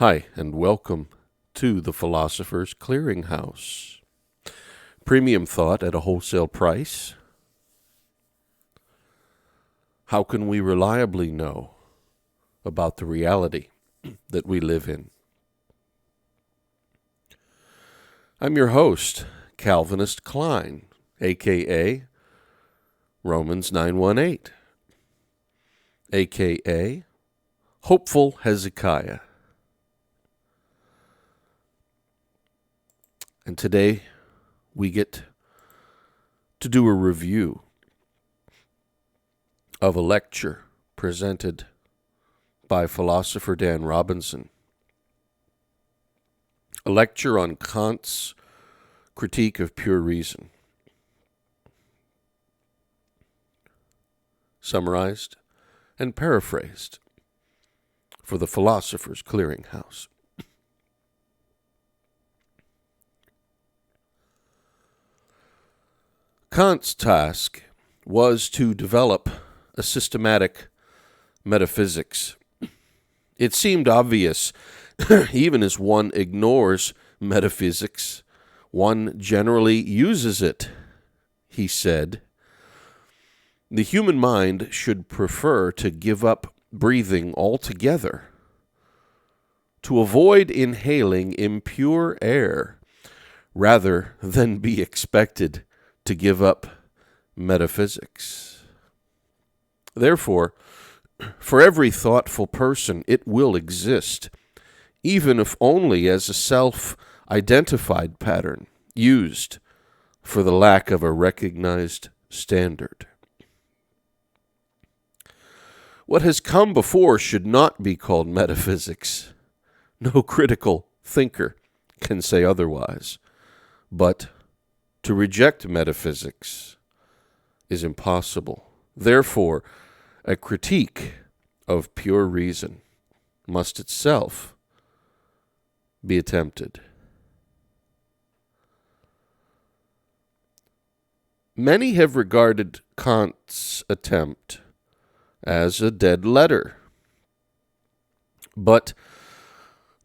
Hi, and welcome to the Philosopher's Clearinghouse. Premium thought at a wholesale price. How can we reliably know about the reality that we live in? I'm your host, Calvinist Klein, a.k.a. Romans 9:18, a.k.a. Hopeful Hezekiah. And today we get to do a review of a lecture presented by philosopher Dan Robinson. A lecture on Kant's critique of pure reason. Summarized and paraphrased for the Philosopher's Clearinghouse. Kant's task was to develop a systematic metaphysics. It seemed obvious, even as one ignores metaphysics, one generally uses it, he said. The human mind should prefer to give up breathing altogether, to avoid inhaling impure air, rather than be expected to give up metaphysics. Therefore, for every thoughtful person, it will exist, even if only as a self-identified pattern, used for the lack of a recognized standard. What has come before should not be called metaphysics. No critical thinker can say otherwise, but to reject metaphysics is impossible. Therefore, a critique of pure reason must itself be attempted. Many have regarded Kant's attempt as a dead letter, but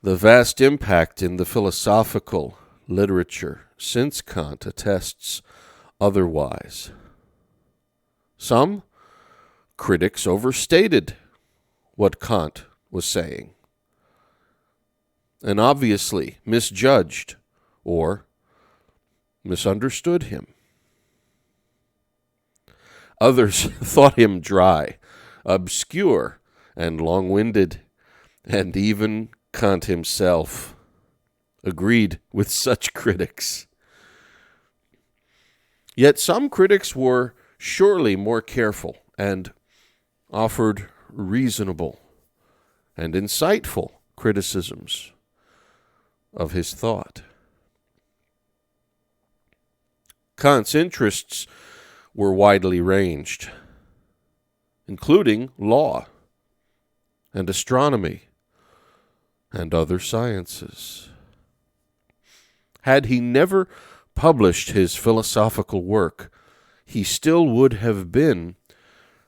the vast impact in the philosophical literature since Kant attests otherwise. Some critics overstated what Kant was saying, and obviously misjudged or misunderstood him. Others thought him dry, obscure, and long-winded, and even Kant himself agreed with such critics. Yet some critics were surely more careful and offered reasonable and insightful criticisms of his thought. Kant's interests were widely ranged, including law and astronomy and other sciences. Had he never published his philosophical work, he still would have been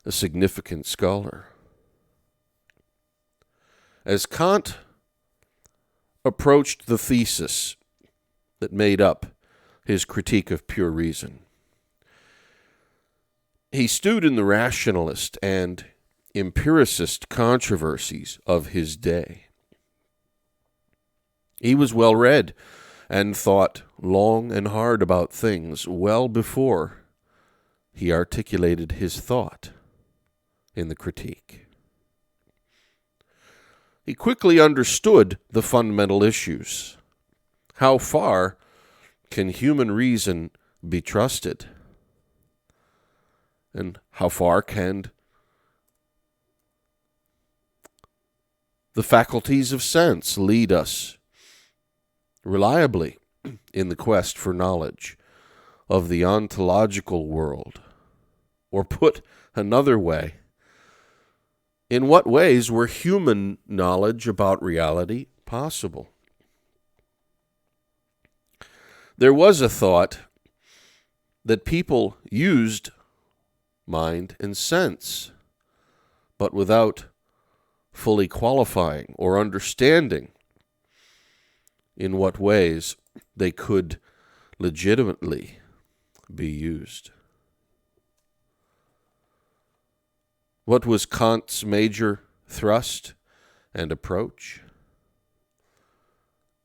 a significant scholar. As Kant approached the thesis that made up his critique of pure reason, he stewed in the rationalist and empiricist controversies of his day. He was well read and thought long and hard about things well before he articulated his thought in the critique. He quickly understood the fundamental issues. How far can human reason be trusted? And how far can the faculties of sense lead us reliably in the quest for knowledge of the ontological world? Or put another way, in what ways were human knowledge about reality possible? There was a thought that people used mind and sense, but without fully qualifying or understanding in what ways they could legitimately be used. What was Kant's major thrust and approach?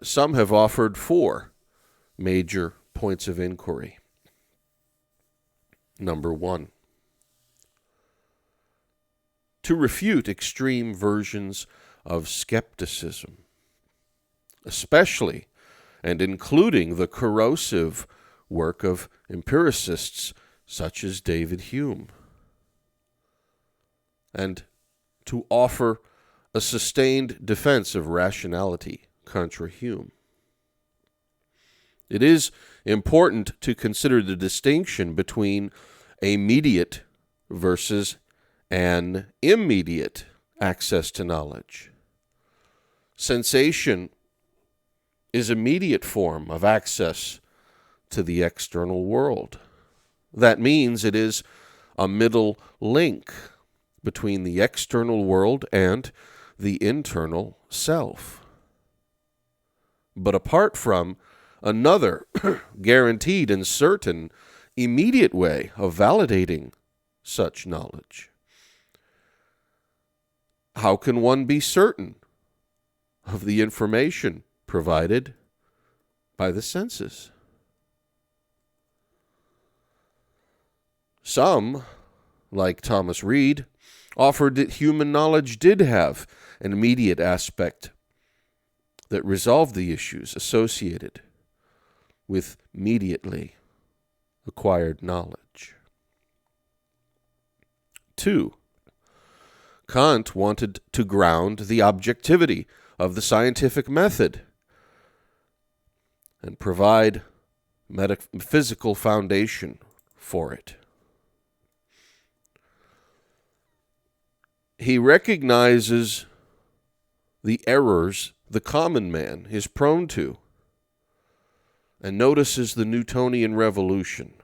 Some have offered 4 major points of inquiry. Number 1, to refute extreme versions of skepticism, especially and including the corrosive work of empiricists such as David Hume, and to offer a sustained defense of rationality contra Hume. It is important to consider the distinction between a mediate versus an immediate access to knowledge. Sensation is a immediate form of access to the external world. That means it is a middle link between the external world and the internal self. But apart from another guaranteed and certain immediate way of validating such knowledge, how can one be certain of the information provided by the senses? Some, like Thomas Reid, offered that human knowledge did have an immediate aspect that resolved the issues associated with immediately acquired knowledge. 2, Kant wanted to ground the objectivity of the scientific method and provide metaphysical foundation for it. He recognizes the errors the common man is prone to and notices the Newtonian revolution,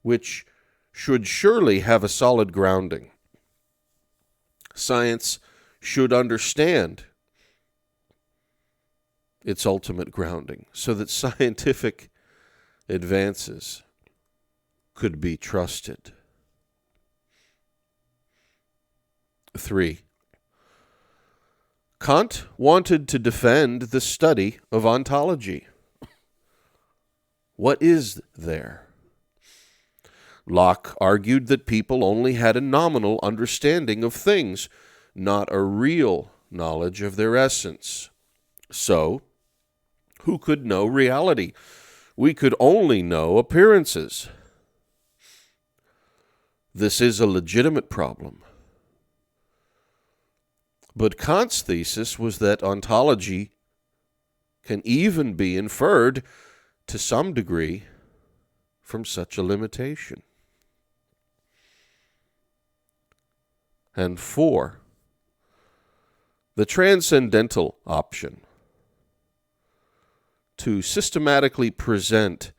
which should surely have a solid grounding. Science should understand its ultimate grounding so that scientific advances could be trusted. 3, Kant wanted to defend the study of ontology. What is there? Locke argued that people only had a nominal understanding of things, not a real knowledge of their essence. So, who could know reality? We could only know appearances. This is a legitimate problem. But Kant's thesis was that ontology can even be inferred to some degree from such a limitation. And 4, the transcendental option, to systematically present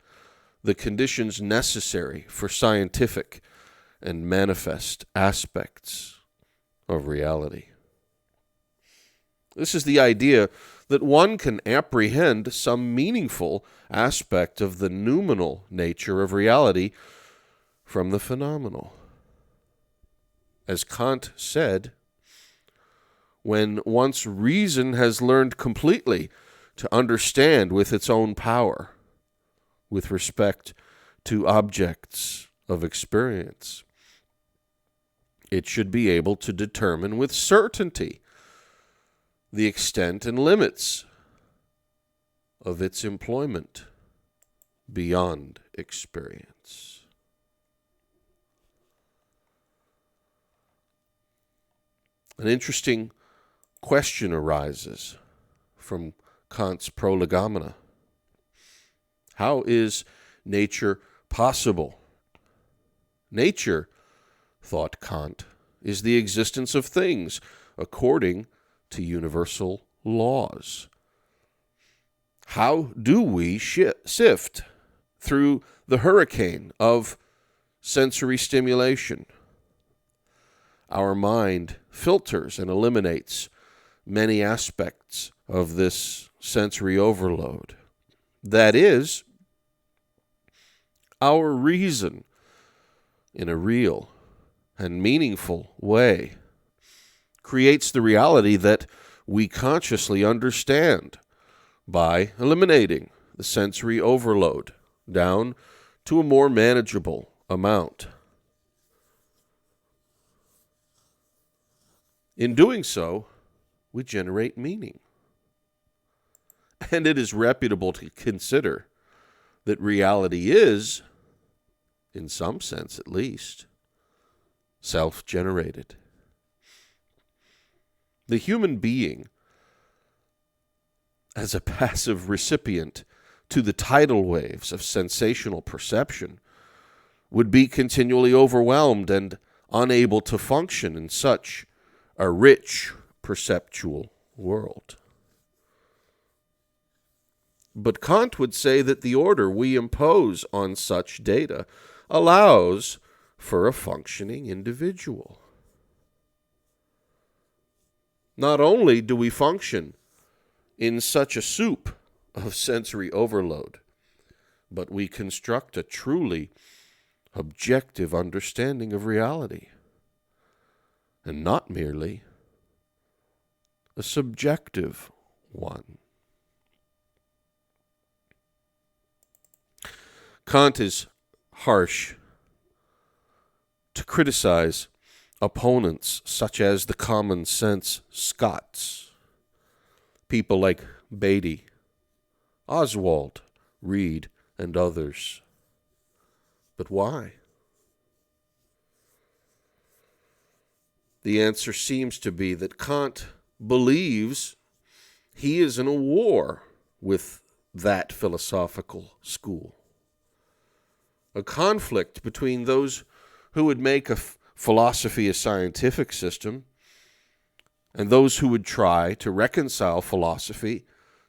the conditions necessary for scientific and manifest aspects of reality. This is the idea that one can apprehend some meaningful aspect of the noumenal nature of reality from the phenomenal. As Kant said, when once reason has learned completely to understand with its own power with respect to objects of experience, it should be able to determine with certainty the extent and limits of its employment beyond experience. An interesting question arises from Kant's Prolegomena. How is nature possible? Nature, thought Kant, is the existence of things according to universal laws. How do we sift through the hurricane of sensory stimulation? Our mind filters and eliminates many aspects of this sensory overload. That is, our reason in a real and meaningful way creates the reality that we consciously understand by eliminating the sensory overload down to a more manageable amount. In doing so, we generate meaning. And it is reputable to consider that reality is, in some sense at least, self-generated. The human being, as a passive recipient to the tidal waves of sensational perception, would be continually overwhelmed and unable to function in such a rich perceptual world. But Kant would say that the order we impose on such data allows for a functioning individual. Not only do we function in such a soup of sensory overload, but we construct a truly objective understanding of reality, and not merely a subjective one. Kant is harsh to criticize opponents such as the common sense Scots, people like Beatty, Oswald, Reed, and others. But why? The answer seems to be that Kant believes he is in a war with that philosophical school. A conflict between those who would make a philosophy a scientific system and those who would try to reconcile philosophy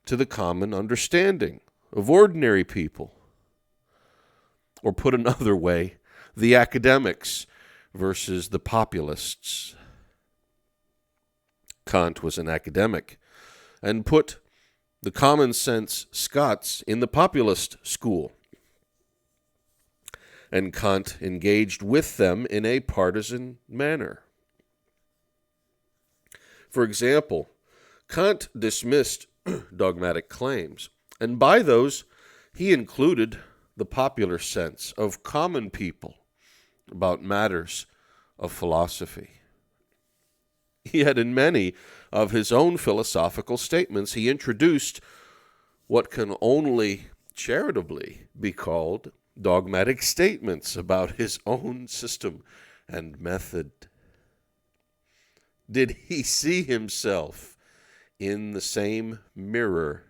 to the common understanding of ordinary people. Or put another way, the academics versus the populists. Kant was an academic and put the common sense Scots in the populist school. And Kant engaged with them in a partisan manner. For example, Kant dismissed dogmatic claims, and by those he included the popular sense of common people about matters of philosophy. Yet in many of his own philosophical statements, he introduced what can only charitably be called dogmatic statements about his own system and method. Did he see himself in the same mirror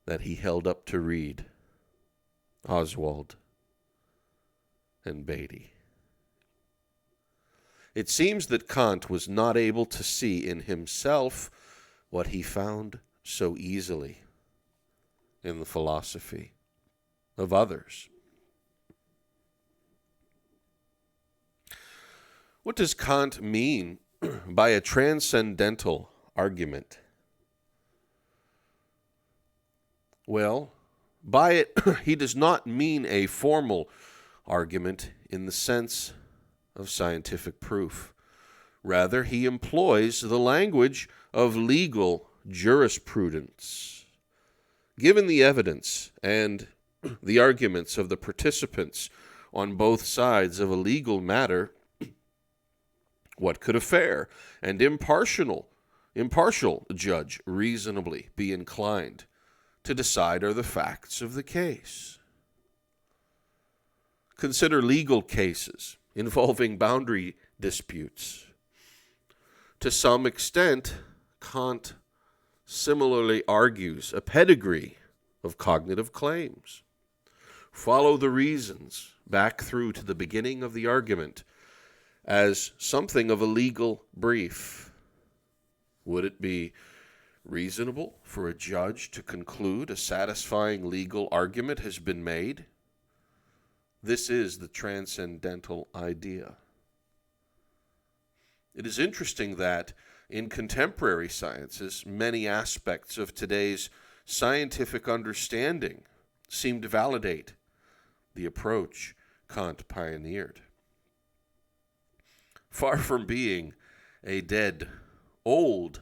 that he held up to Reed, Oswald, and Beatty? It seems that Kant was not able to see in himself what he found so easily in the philosophy of others. What does Kant mean by a transcendental argument? Well, by it, he does not mean a formal argument in the sense of scientific proof. Rather, he employs the language of legal jurisprudence. Given the evidence and the arguments of the participants on both sides of a legal matter, what could a fair and impartial judge reasonably be inclined to decide are the facts of the case? Consider legal cases involving boundary disputes. To some extent, Kant similarly argues a pedigree of cognitive claims. Follow the reasons back through to the beginning of the argument as something of a legal brief. Would it be reasonable for a judge to conclude a satisfying legal argument has been made? This is the transcendental idea. It is interesting that in contemporary sciences, many aspects of today's scientific understanding seem to validate the approach Kant pioneered. Far from being a dead, old,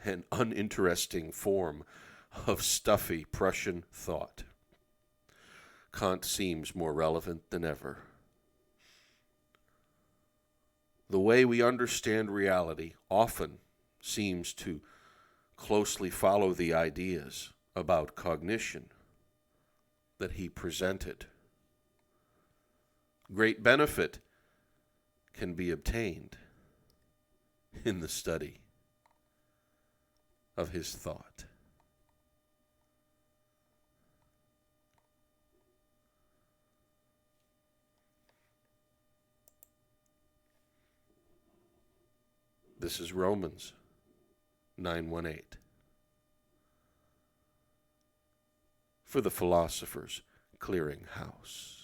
and uninteresting form of stuffy Prussian thought, Kant seems more relevant than ever. The way we understand reality often seems to closely follow the ideas about cognition that he presented. Great benefit can be obtained in the study of his thought. This is Romans 9:18. For the Philosopher's Clearing House.